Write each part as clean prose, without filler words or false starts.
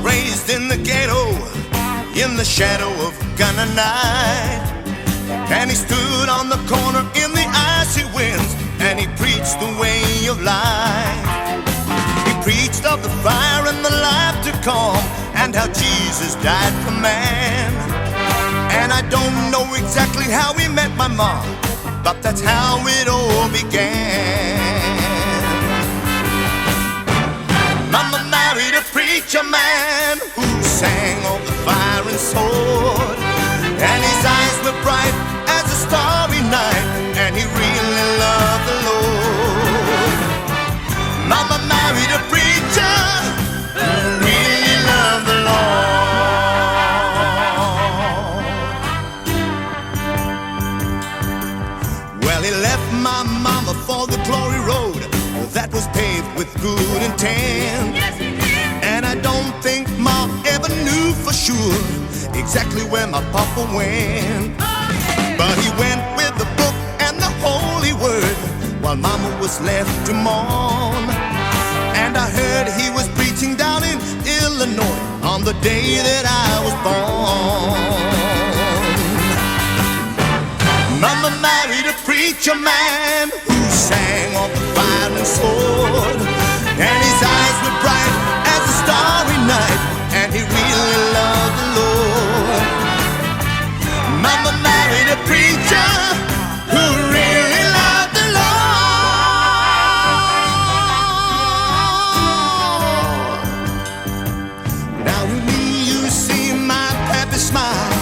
raised in the ghetto, in the shadow of gunner night. And he stood on the corner in the icy winds, and he preached the way of life. He preached of the fire and the life to come, and how Jesus died for man. And I don't know exactly how he met my mom, but that's how it all began. Mama married a preacher man who sang of the fire and sword, and his eyes were bright as a starry night, and he really loved the Lord. Mama married a preacher who really loved the Lord. Well, he left my mama for the glory road that was paved with good intent. Yes, he did. And I don't think Mom ever knew for sure exactly where my papa went. Oh, yeah. But he went with the book and the holy word, while Mama was left to mourn. And I heard he was preaching down in Illinois on the day that I was born. Mama married a preacher man who sang of the fire and sword, and his eyes were bright as a starry night, and he really loved the Lord. Mama married a preacher who really loved the Lord. Now with me you see my happy smile,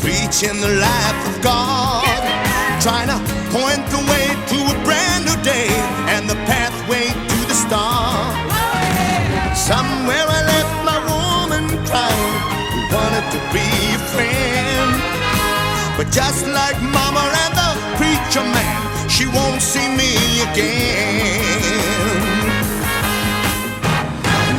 preaching the life of God, trying to point the way to a brand new day and the pathway to the star. Somewhere I left my woman crying, who wanted to be a friend. But just like Mama and the preacher man, she won't see me again.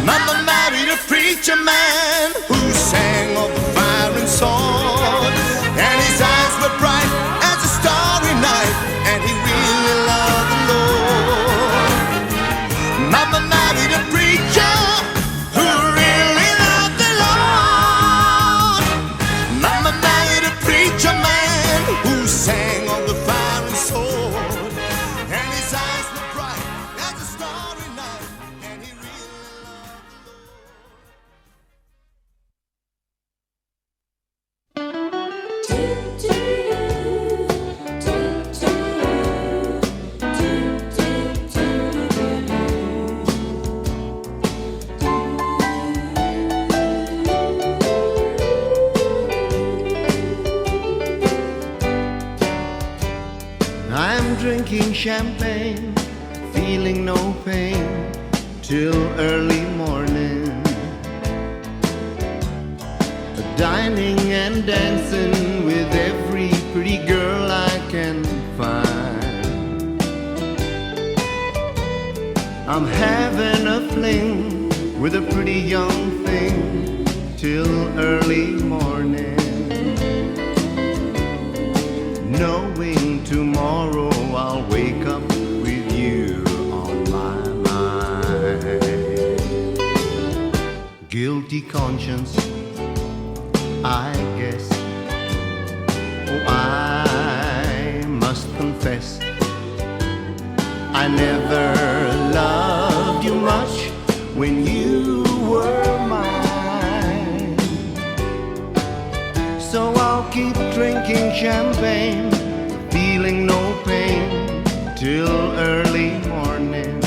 Mama married a preacher man who sang of the fire and sword, and his eyes were bright as a starry night, and he really loved the Lord. Mama married a preacher who really loved the Lord. Mama married a preacher man who sang of the fire and sword, and his eyes were bright as a starry night, and he really loved the Lord. I'm drinking champagne, feeling no pain till early morning. Dining and dancing with every pretty girl I can find. I'm having a fling with a pretty young thing till early morning, knowing tomorrow I'll wake up with you on my mind. Guilty conscience, I guess. Oh, I must confess, I never loved you much when you were mine. So I'll keep drinking champagne, feeling no pain till early morning,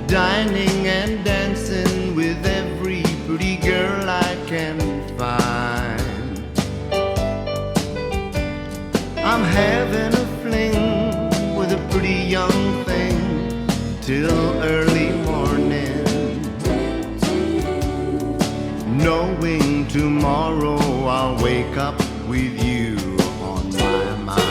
dining and dancing with every pretty girl I can find. I'm having a fling with a pretty young thing till early morning, knowing tomorrow I'll wake up with you on my mind.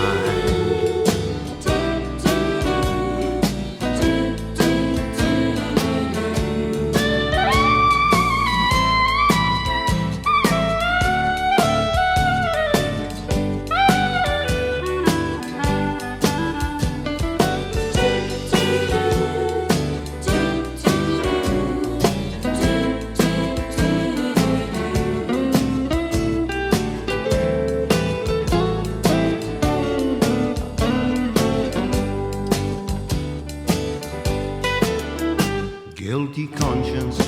conscience,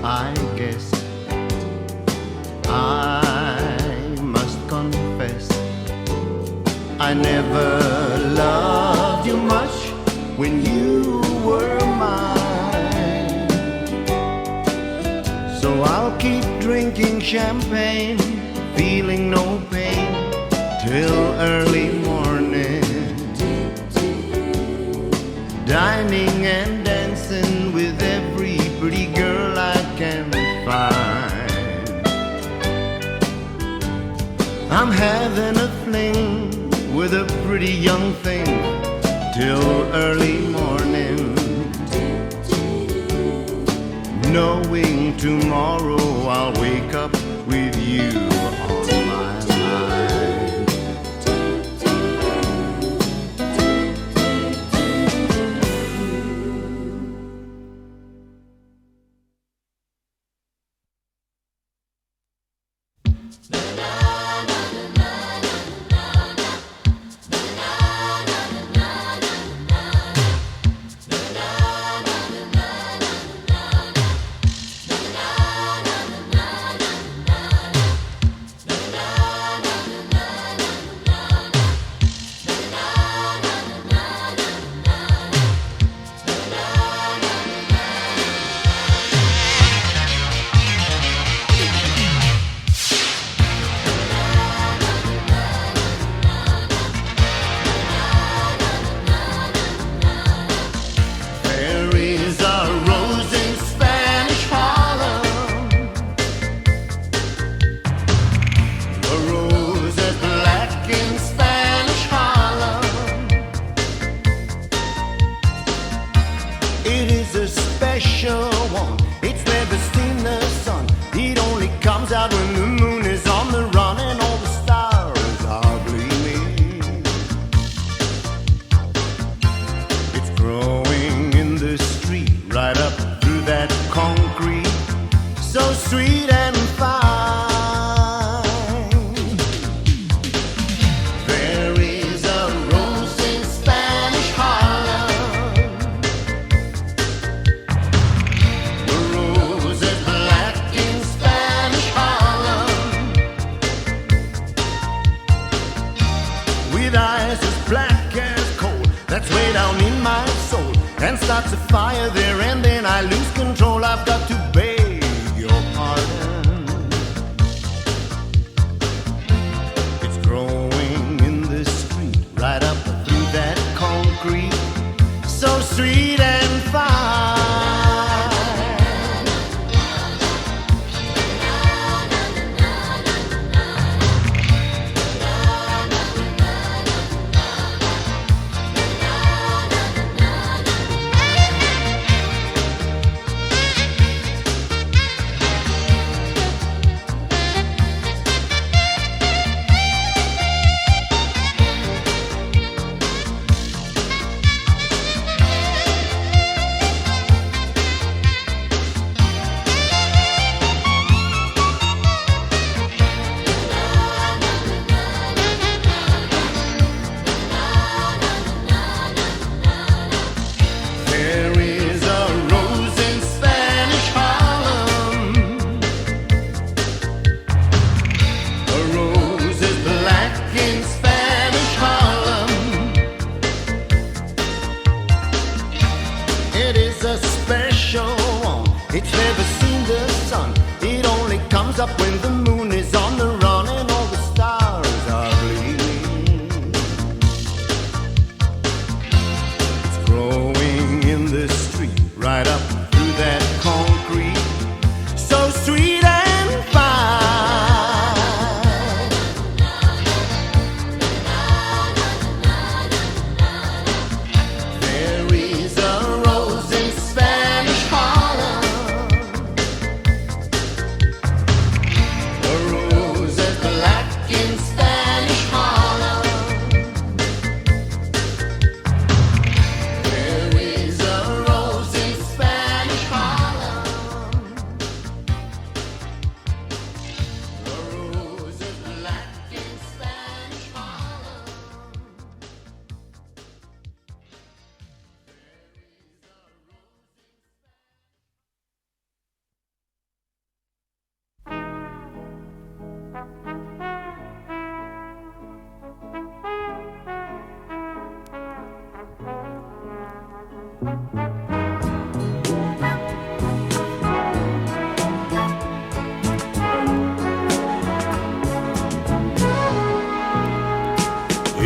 I guess. I must confess, I never loved you much when you were mine. So I'll keep drinking champagne, feeling no pain till early morning, dining and dancing with every pretty girl I can find. I'm having a fling with a pretty young thing till early morning, knowing tomorrow I'll wake up with you on my mind.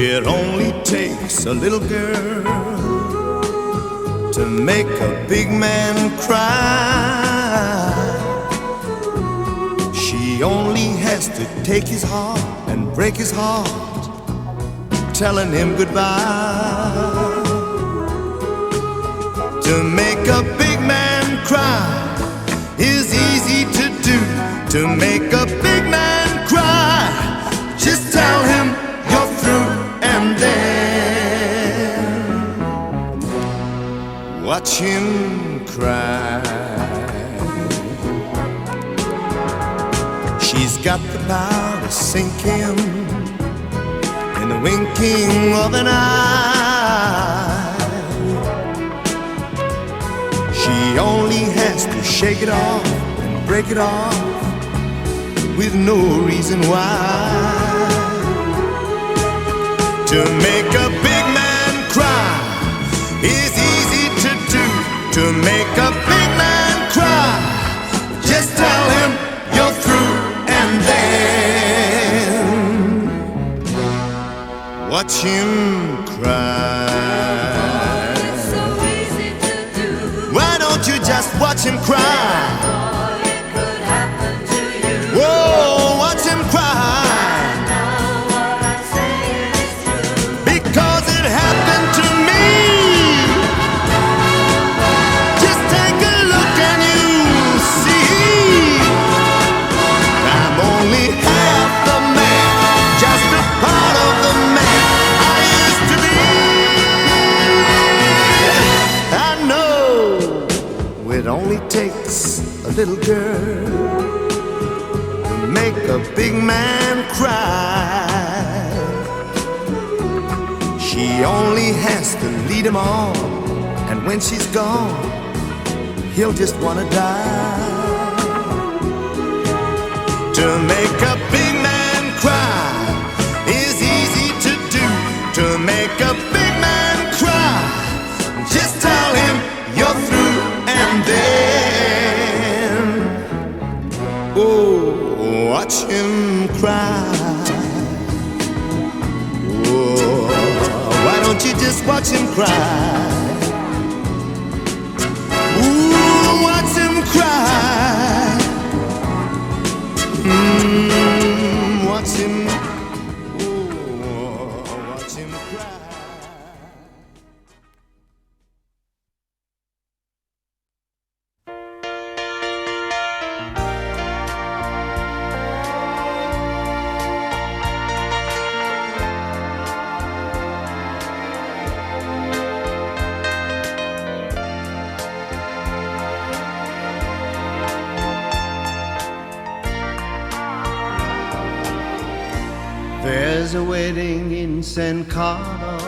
It only takes a little girl to make a big man cry. She only has to take his heart and break his heart, telling him goodbye. To make a big man cry is easy to do. To make a big man cry, just tell him you're through, and then watch him cry. She's got the power to sink him in the winking of an eye. She only has to shake it off and break it off with no reason why. To make a big man cry is easy to do. To make a big man cry, just tell him you're through, and then watch him cry. It's so easy to do. Why don't you just watch him cry? It could happen to you. Whoa, watch him cry. Now what I'm saying is true. Because it happened to me. Just take a look and you'll see I'm only half the man, just a part of the man I used to be. I know it only takes a little girl to make a big man cry. She only has to lead him on, and when she's gone, he'll just wanna die. To make a big man cry is easy to do. To make a big man cry, just tell him you're through, and then oh, watch him cry. Oh, why don't you just watch him cry? Ooh, watch him cry. Watch him. Ooh, watch him cry. There's a wedding in San Carlo,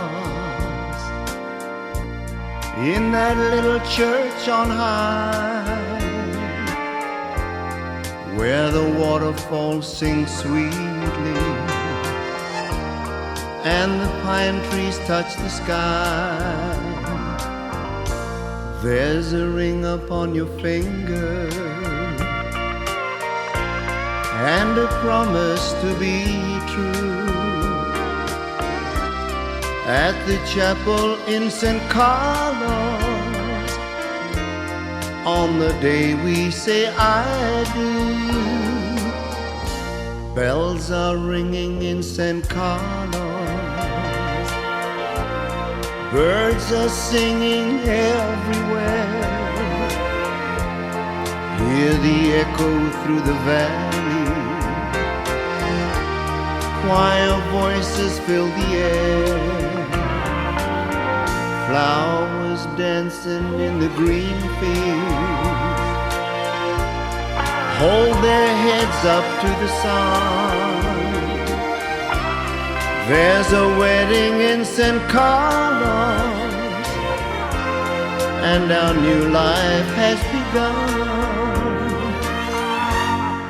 in that little church on high, where the waterfalls sing sweetly and the pine trees touch the sky. There's a ring upon your finger and a promise to be true. At the chapel in San Carlos, on the day we say I do, bells are ringing in San Carlos, birds are singing everywhere. Hear the echo through the valley, choir voices fill the air, flowers dancing in the green fields hold their heads up to the sun. There's a wedding in San Carlos, and our new life has begun.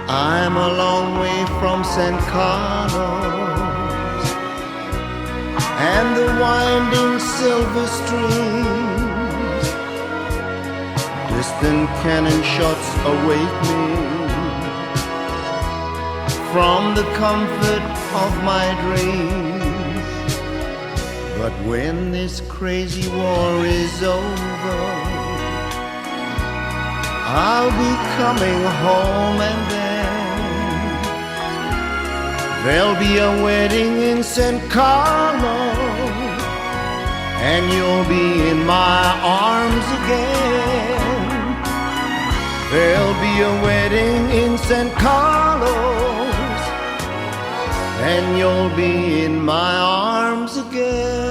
I'm a long way from San Carlos and the winding silver streams. Distant cannon shots await me from the comfort of my dreams. But when this crazy war is over, I'll be coming home, and then there'll be a wedding in San Carlo, and you'll be in my arms again. There'll be a wedding in San Carlos, and you'll be in my arms again.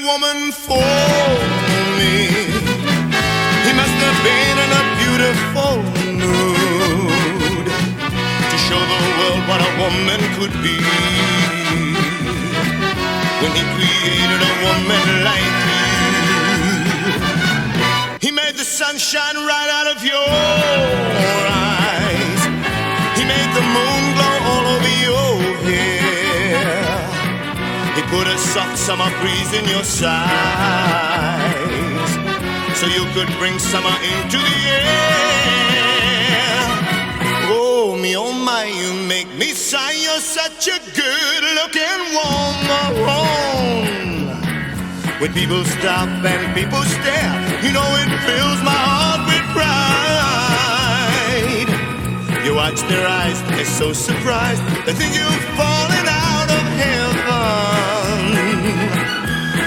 Woman for me, he must have been in a beautiful mood to show the world what a woman could be. When he created a woman like you, he made the sun shine right out of your eyes. He made the moon glow all over your hair. He put a soft summer breeze in your sighs, so you could bring summer into the air. Oh, me, oh my, you make me sigh. You're such a good-looking woman. When people stop and people stare, you know it fills my heart with pride. You watch their eyes, they're so surprised. They think you've fallen out of heaven.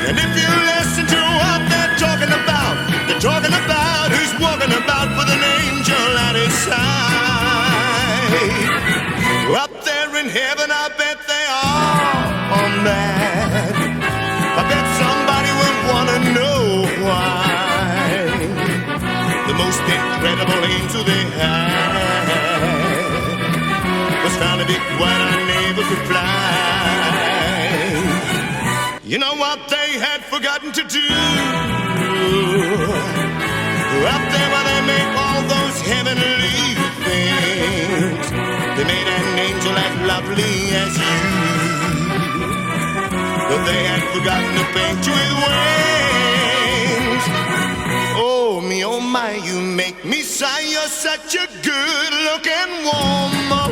And if you listen to what they're talking about who's walking about with an angel at his side. Up there in heaven, I bet they are mad. I bet somebody will wanna know why. The most incredible angel they had was found to be quite unable to fly. You know what they had forgotten to do? Up there where they make all those heavenly things, they made an angel as lovely as you. But they had forgotten to paint you with wings. Oh me, oh my, you make me sigh. You're such a good-looking woman.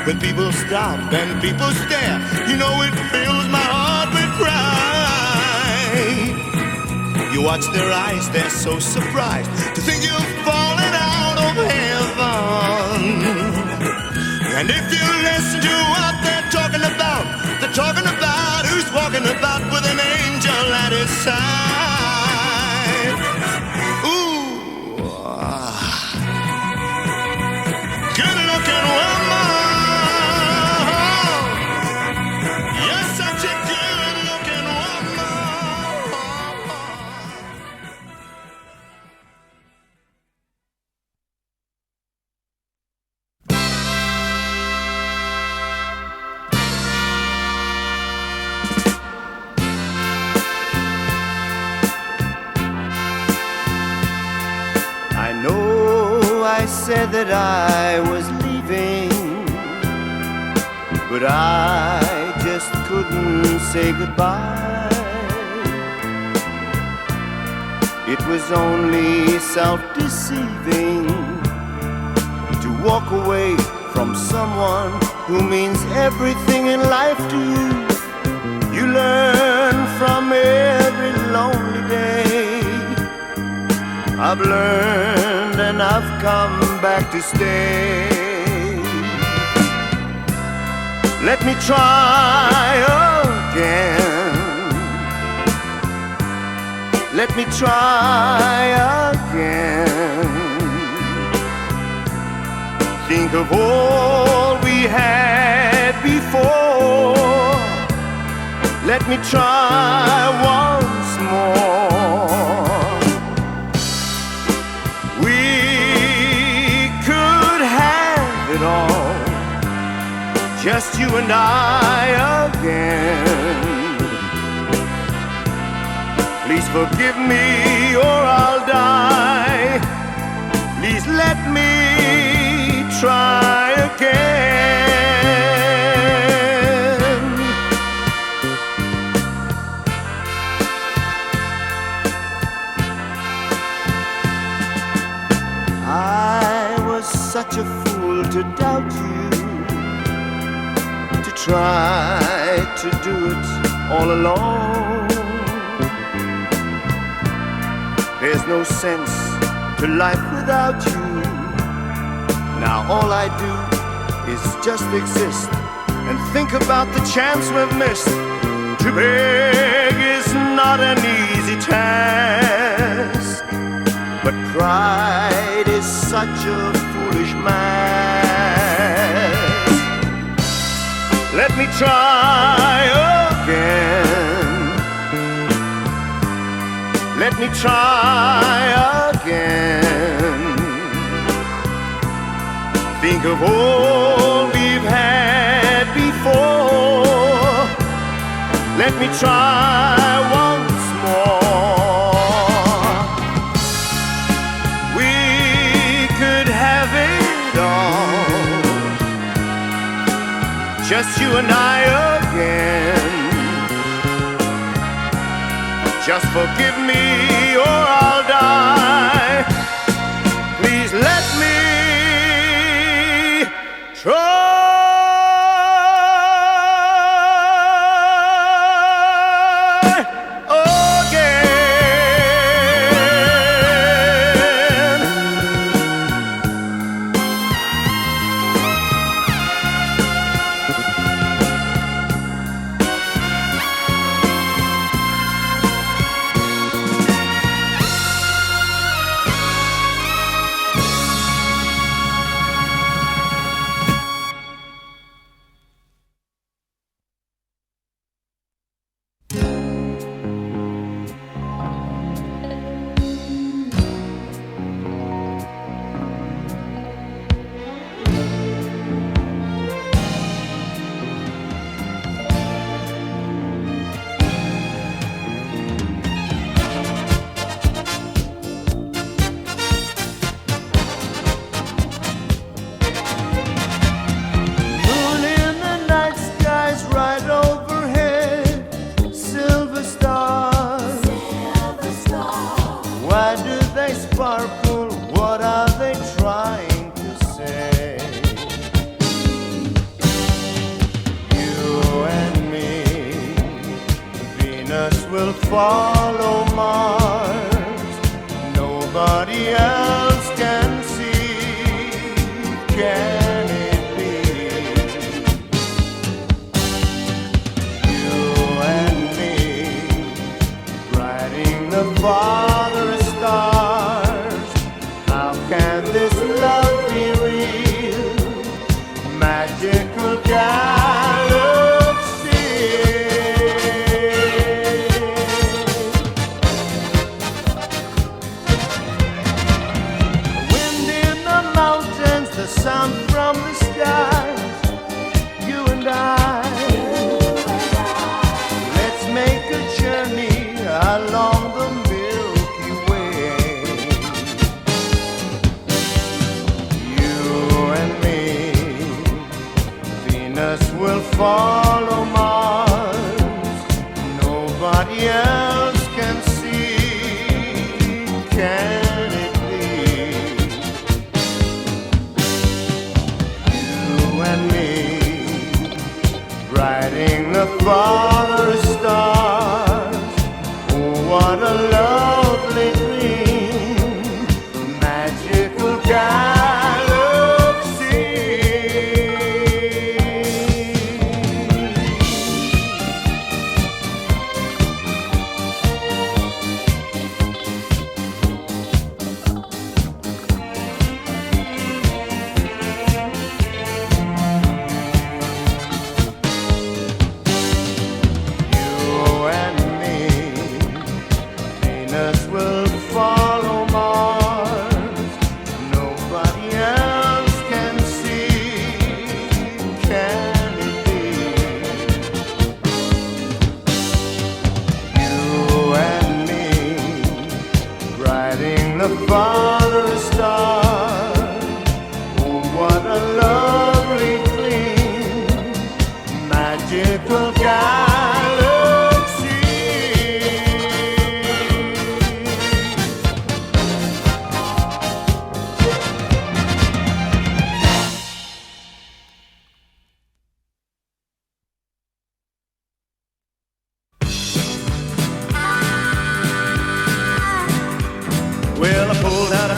When people stop and people stare, you know it fills my heart with pride. You watch their eyes, they're so surprised to think you've fallen out of heaven. And if you listen to what they're talking about who's walking about with an angel at his side. Ooh, good-looking woman. Said that I was leaving, but I just couldn't say goodbye. It was only self-deceiving to walk away from someone who means everything in life to you. You learn from every lonely day. I've learned and I've come back to stay. Let me try again. Let me try again. Think of all we had before. Let me try once more. It all, just you and I again. Please forgive me or I'll die. Please let me try again. I was such a fool to doubt you, to try to do it all alone. There's no sense to life without you. Now all I do is just exist and think about the chance we've missed. To beg is not an easy task, but pride is such a foolish mask. Let me try again. Let me try again. Think of all we've had before. Let me try once more. We could have it all, just you and I again. Just forgive me or I'll die. Please let me try follow Mars. Nobody else can see. Can it be? You and me, riding the farthest stars. How can this love be real? Magical sound from the skies, you and I. Let's make a journey along the Milky Way. You and me, Venus will follow Mars. Nobody else can see. Can riding the farthest stars. Oh, what a lovely dream, magical galaxy. The farthest star. Oh, what a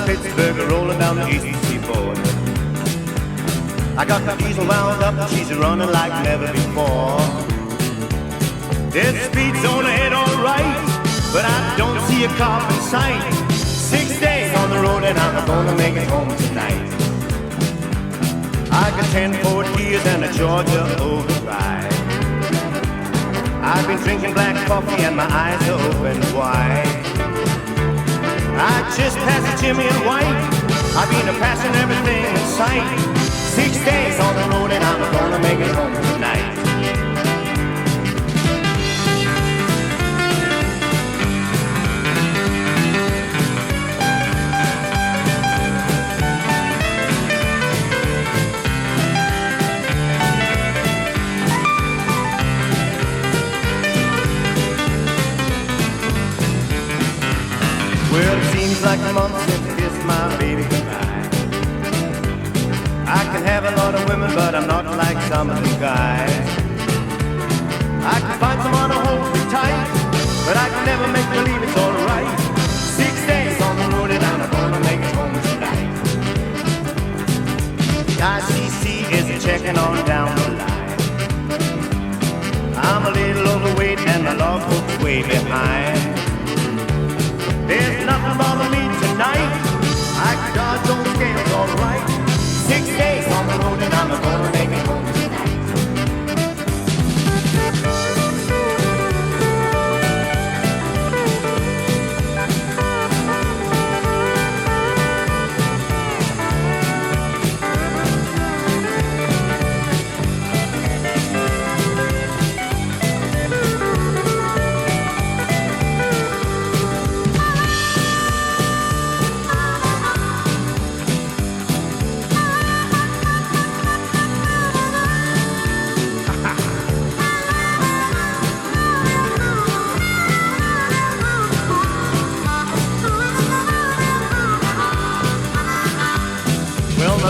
of Pittsburgh, rolling down the eastern seaboard. I got the diesel wound up, she's running like never before. There's a speed zone ahead, alright, but I don't see a car in sight. 6 days on the road and I'm gonna make it home tonight. I got 10 Ford Gears and a Georgia override. I've been drinking black coffee and my eyes are open wide. I just passed a Jimmy and White. I've been passing everything in sight. 6 days on the road and I'm gonna make it home tonight. Well, it seems like a month since I kissed my baby goodbye. I can have a lot of women, but I'm not like some of the guys. I can find someone to hold me tight, but I can never make believe it's alright. 6 days on the road and I'm gonna make it home tonight. The ICC is checking on down the line. I'm a little overweight and my logbook's way behind. There's nothing bothering me tonight. I can dodge those scales alright. 6 days on the road and I'm gonna make it home tonight.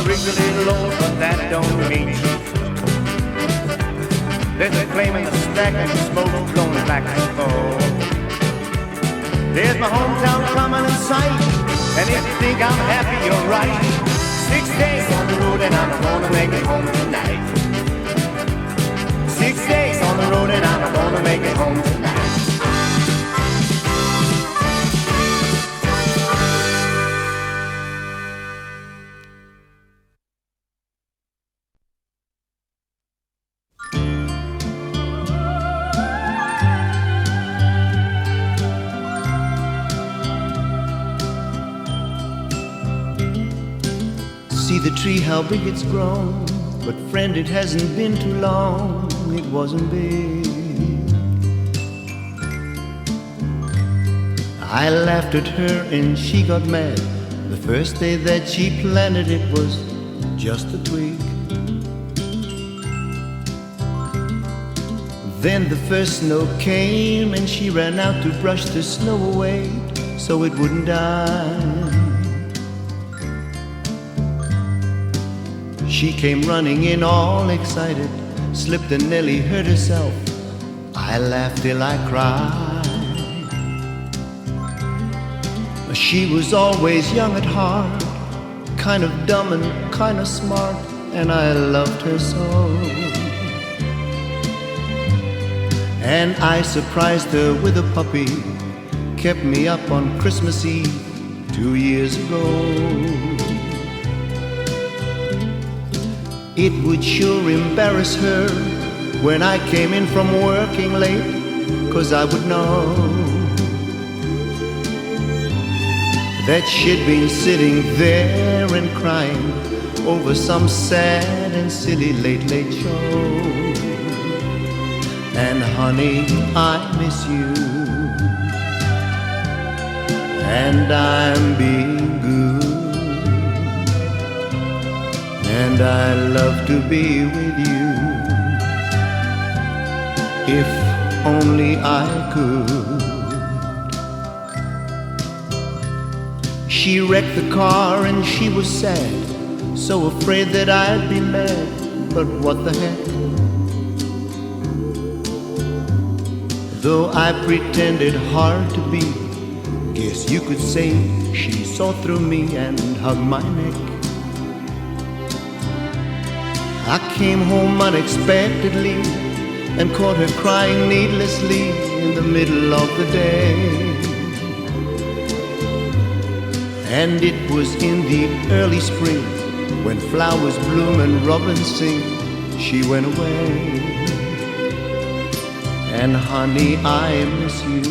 Rigged a little low, but that don't mean shit. There's a flame in the stack and smoke going back and forth. There's my hometown coming in sight, and if you think I'm happy, you're right. 6 days on the road and I'm gonna make it home tonight. 6 days on the road and I'm gonna make it home tonight. See the tree, how big it's grown. But friend, it hasn't been too long. It wasn't big. I laughed at her and she got mad. The first day that she planted it was just a twig. Then the first snow came and she ran out to brush the snow away so it wouldn't die. She came running in all excited, slipped and nearly hurt herself. I laughed till I cried. She was always young at heart, kind of dumb and kind of smart, and I loved her so. And I surprised her with a puppy, kept me up on Christmas Eve 2 years ago. It would sure embarrass her when I came in from working late, 'cause I would know that she'd been sitting there and crying over some sad and silly late show. And honey, I miss you, and I'm being good, and I love to be with you. If only I could. She wrecked the car and she was sad, so afraid that I'd be mad, but what the heck. Though I pretended hard to be, Guess you could say she saw through me and hugged my neck. I came home unexpectedly and caught her crying needlessly in the middle of the day. And it was in the early spring, when flowers bloom and robins sing, she went away. And honey, I miss you,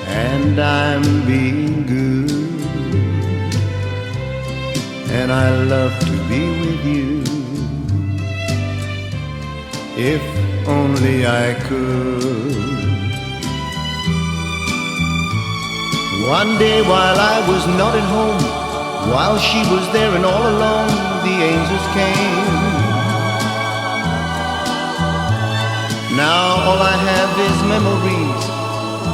and I'm being good, and I love to be with you. If only I could. One day while I was not at home, while she was there and all alone, the angels came. Now all I have is memories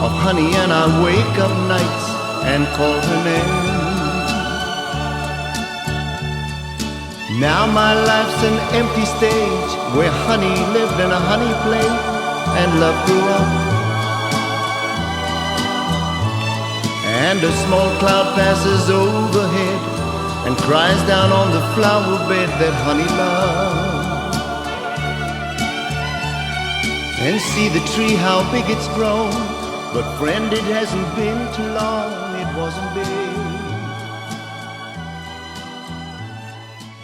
of honey, and I wake up nights and call her name. Now my life's an empty stage where honey lived and a honey played and love grew up. And a small cloud passes overhead and cries down on the flower bed that honey loved. And see the tree, how big it's grown, but friend, it hasn't been too long, it wasn't big.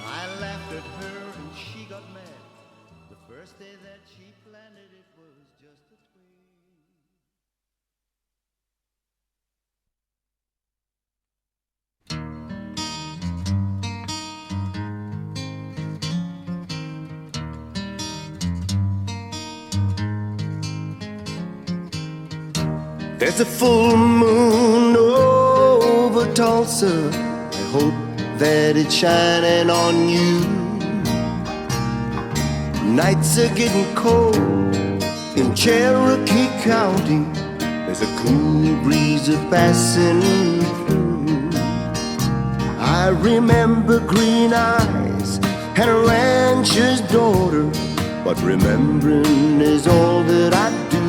I laughed at her and she got mad. The first day that she planted it was just a twig. There's a full moon over Tulsa. I hope that it's shining on you. Nights are getting cold in Cherokee County. There's a cool breeze passing through. I remember green eyes and a rancher's daughter, but remembering is all that I do.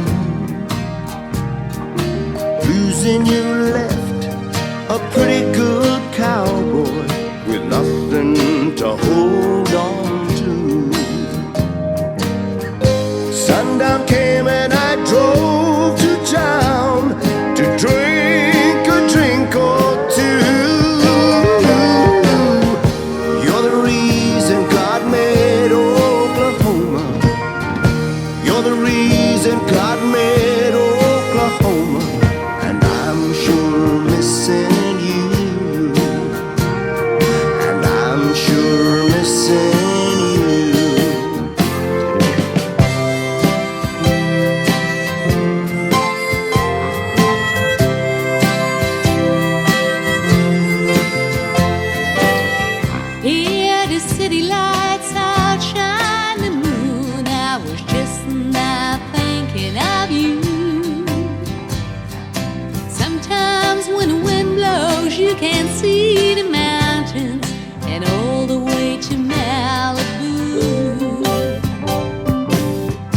Losing you left a pretty good cowboy with nothing to hold on to. Sundown came and I drove to town to drink a drink or two. You're the reason God made Oklahoma. You're the reason God made Oklahoma. I'm sure missing you, and I'm sure missing you. Here the city lights outshine the moon. I was just now thinking of you. Sometimes when the wind blows, you can see the mountains and all the way to Malibu.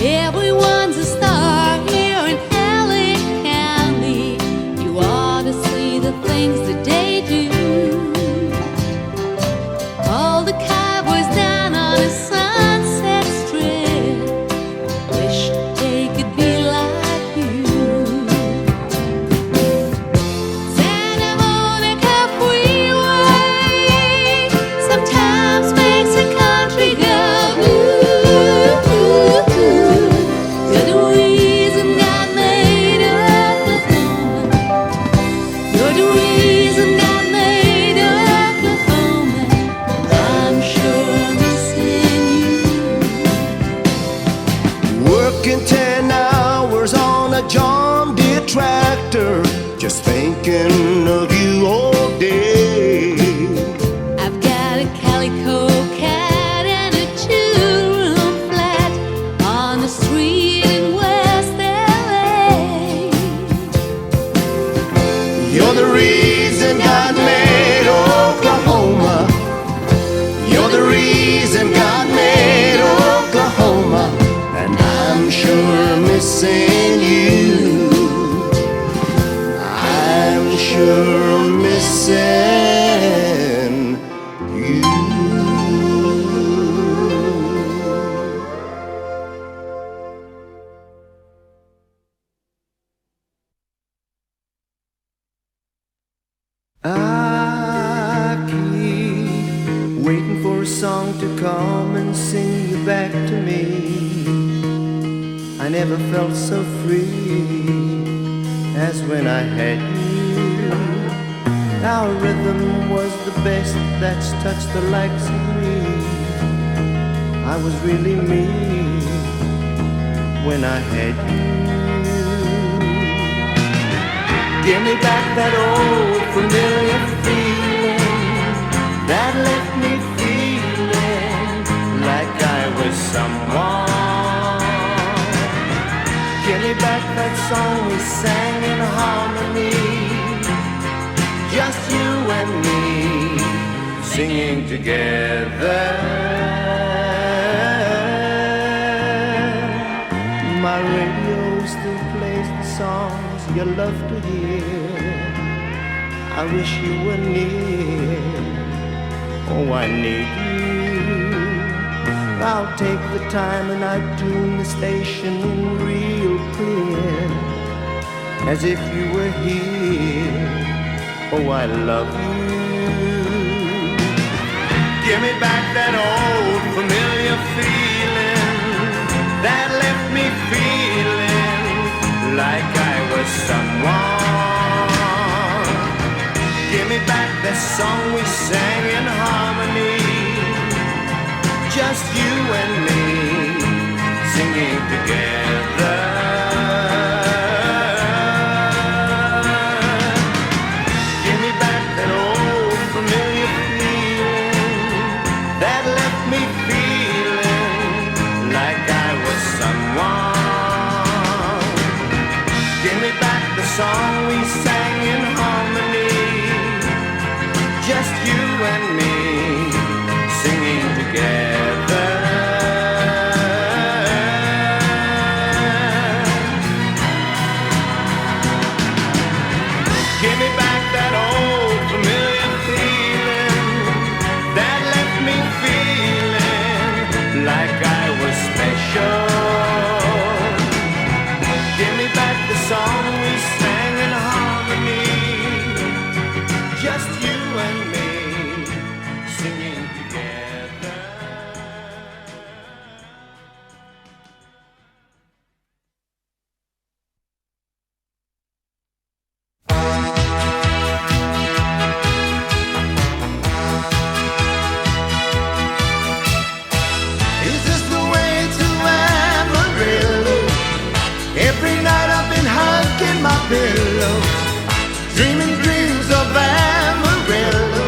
Everyone's a star here in Harlem County. You ought to see the things that they do. All the cowboys down on the Sunset Strip wish they could be like you. Santa Monica Freeway sometimes makes a country go blue. You're the reason God made Oklahoma. You're the reason God made Oklahoma. I'm sure missing you. Working 10 hours on a John Deere tractor, just thinking of you all day. I've got a calico cat and a two-room flat on the street in West LA. You're the reason God made Oklahoma. You're the reason God made Oklahoma. And I'm sure missing you. song to come and sing you back to me. I never felt so free as when I had you. Our rhythm was the best that's touched the likes of me. I was really me when I had you. Give me back that old familiar feeling that left me feeling like I was someone. Give me back that song we sang in harmony, just you and me singing together. My radio still plays the songs you love to hear. I wish you were near. Oh, I need you. I'll take the time and I'll tune the station real clear, as if you were here. Oh, I love you. Give me back that old familiar feeling that left me feeling like I was someone. Give me back that song we sang in harmony, just you and me singing together. Give me back that old familiar feeling that left me feeling like I was someone. Give me back the song we sang in harmony, just you and me singing together. Give me back that old familiar feeling that left me feeling like I was special. Give me back the song we sang in harmony, just you and me singing together. Is this the way to Amarillo? Every night I've been hugging my pillow, dreaming dreams of Amarillo,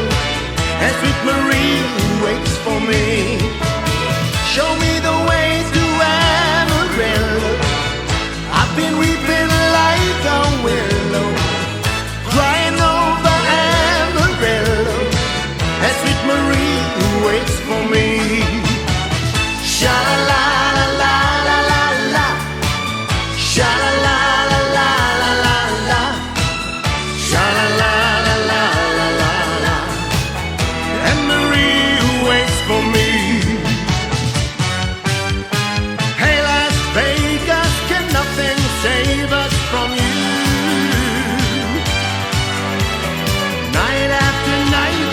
and sweet Marie waits for me. Show me the way to Amarillo. I've been weeping like a willow, crying over Amarillo, and sweet Marie waits for me. Sha-la-la-la-la-la-la, sha-la-la-la-la-la-la, sha-la-la-la-la-la-la, and Marie waits for me. Hey, Las Vegas, can nothing save us from you? Night after night,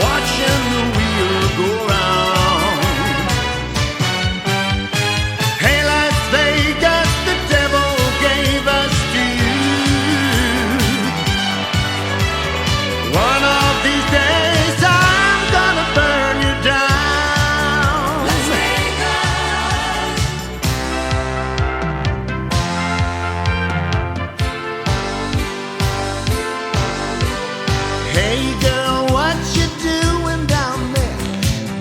watching the wheel go round. Hey, Las Vegas, the devil gave us to you. One of these days, I'm gonna burn you down. Las Vegas. Hey girl, what you doing down there?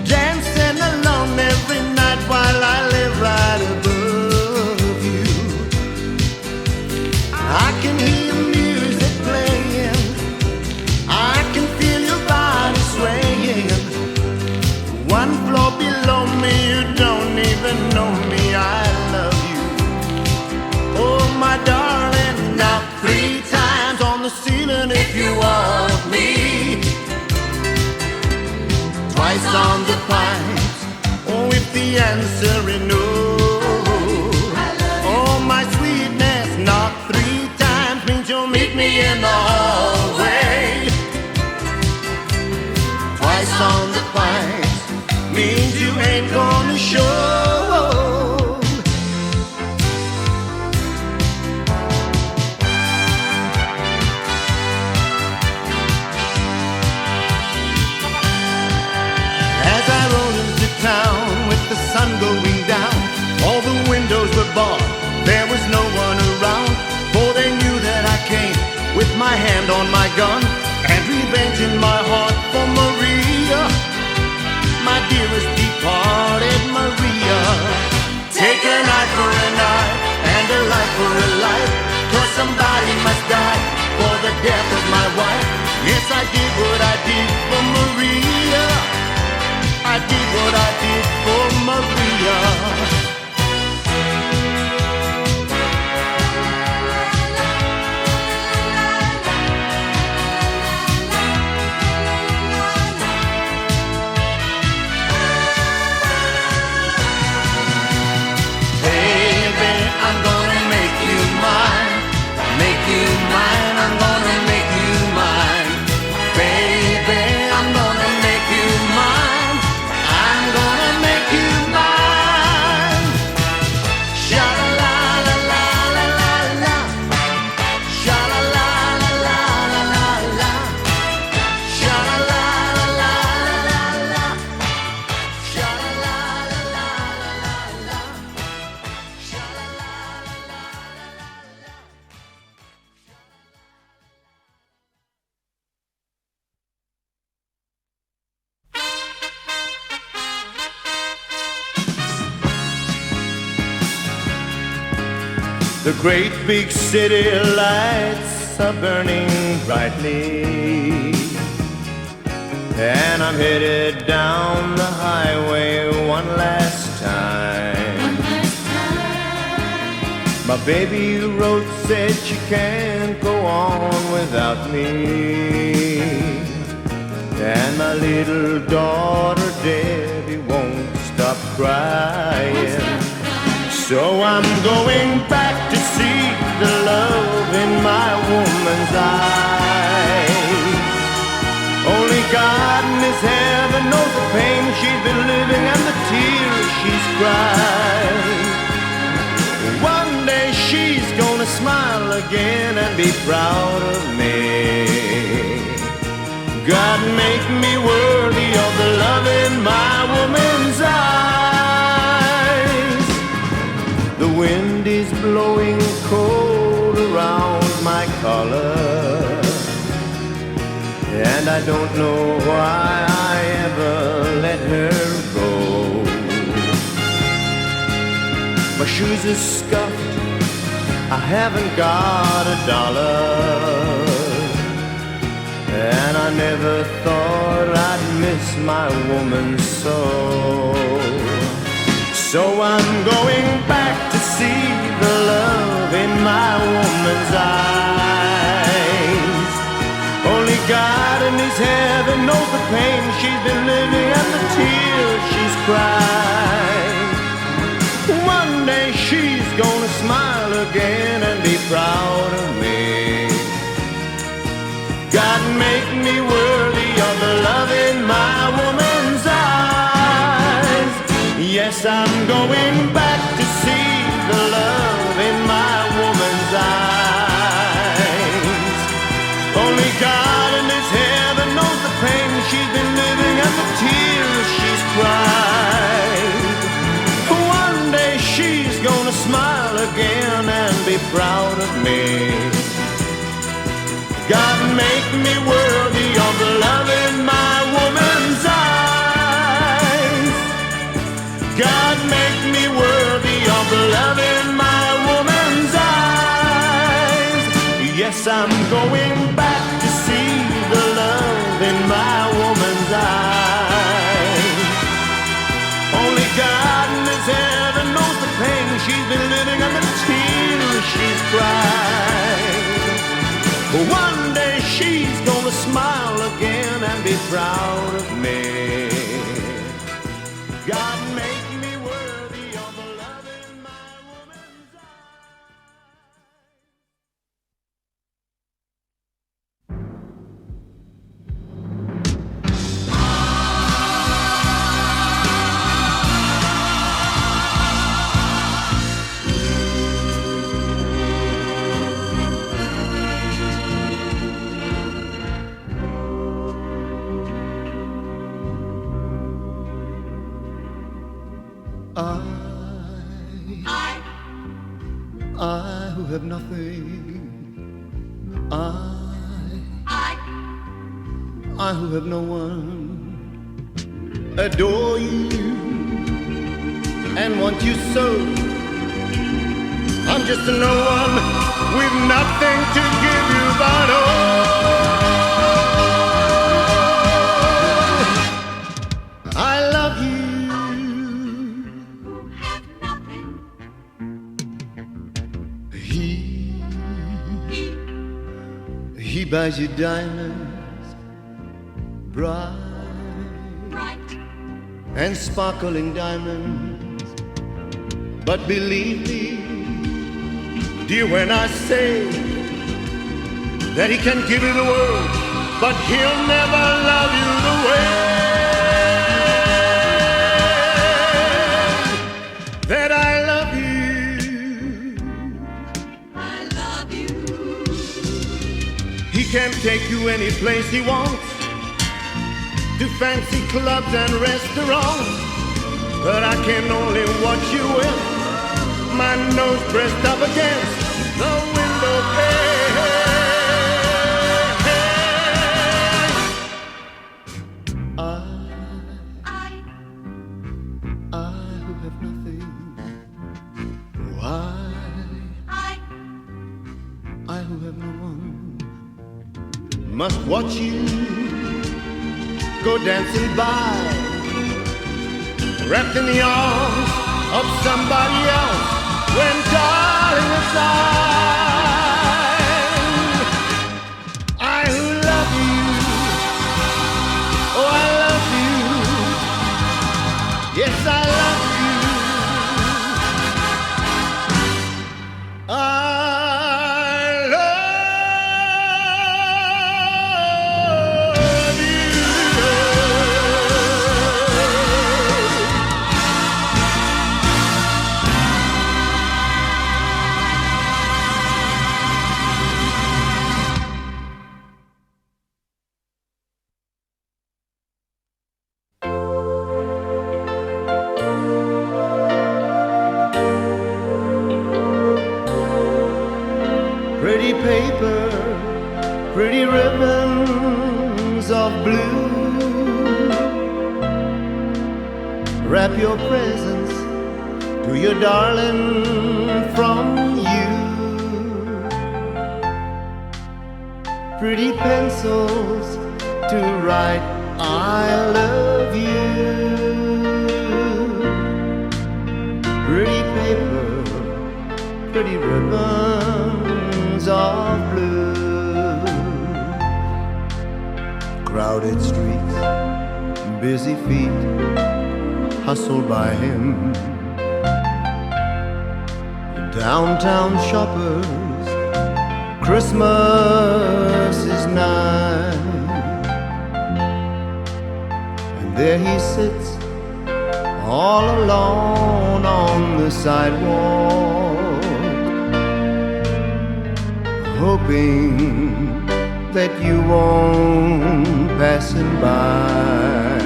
Dancing alone every night while I live right above you. I can hear music playing, I can feel your body swaying. One floor below me, you don't even know me, I love you. Oh my darling, now 3 times on the ceiling if you want me. Twice on the pipes, oh if the answer is no. Oh my sweetness, knock 3 times means you'll meet me in the hallway. Twice on the pipes, me The great big city lights are burning brightly, and I'm headed down the highway one last time. My baby Rose said she can't go on without me, and my little daughter Debbie won't stop crying. So I'm going back to see the love in my woman's eyes. Only God in His heaven knows the pain she's been living and the tears she's cried. One day she's gonna smile again and be proud of me. God, make me worthy of the love in my woman's eyes. The wind is blowing cold around my collar, and I don't know why I ever let her go. My shoes are scuffed, I haven't got $1, and I never thought I'd miss my woman so. So I'm going back to see the love in my woman's eyes. Only God in His heaven knows the pain she's been living and the tears she's cried. One day she's gonna smile again and be proud of me. God, make me worthy of the love in my woman's eyes. Yes, I'm going back to see the love in my woman's eyes. Only God in His heaven knows the pain she's been living and the tears she's cried. One day she's gonna smile again and be proud of me. God, make me worthy of the love in my woman's eyes. God, make me worthy of the love in my woman's eyes. Yes, I'm going back to see the love in my woman's eyes. Only God in His heaven knows the pain she's been living and the tears she's cried. One day she's gonna smile again and be proud of me. God, make me worthy of the love in my woman's I who have nothing, I who have no one, adore you and want you so. I'm just a no one with nothing to give you but I love you. He buys you diamonds, bright and sparkling diamonds. But believe me, dear, when I say that he can give you the world, but he'll never love you the way that I love you. He can take you any place he wants, to fancy clubs and restaurants, but I can only watch you with my nose pressed up against the window pane. I who have nothing, why who have no one must watch you go dancing by, wrapped in the arms of somebody else, when darling it's I who love you, oh I love you, yes I love you. Pretty paper, pretty ribbons of blue, wrap your presents to your darling from you. Pretty pencils to write I love you. Pretty paper, pretty ribbons of blue. Crowded streets, busy feet, hustled by him. Downtown shoppers, Christmas is nigh, and there he sits all alone on the sidewalk, hoping that you won't pass him by.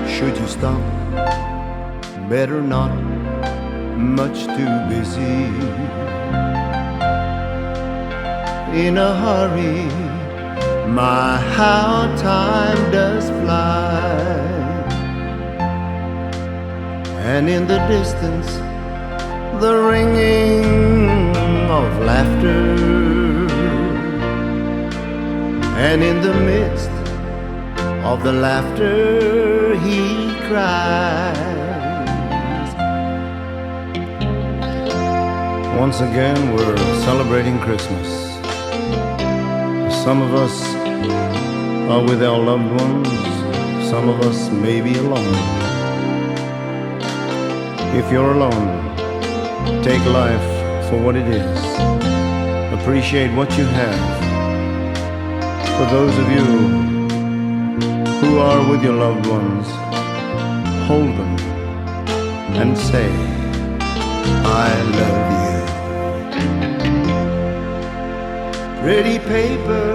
Should you stop? Better not, much too busy. In a hurry, my how time does fly. And in the distance, the ringing of laughter, and in the midst of the laughter he cries. Once again we're celebrating Christmas. Some of us are with our loved ones, some of us may be alone. If you're alone, take life for what it is. Appreciate what you have. For those of you who are with your loved ones, hold them and say, I love you. Pretty paper,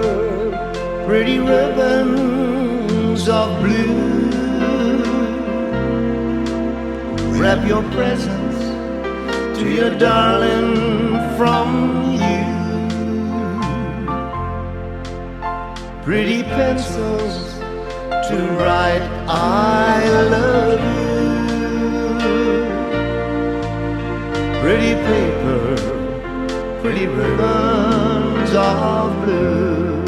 pretty ribbons of blue, wrap your presents to your darling from you. Pretty pencils to write I love you. Pretty paper, pretty ribbons of blue.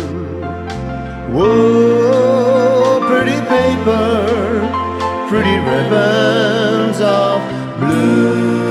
Whoa, pretty paper, pretty ribbons of blue.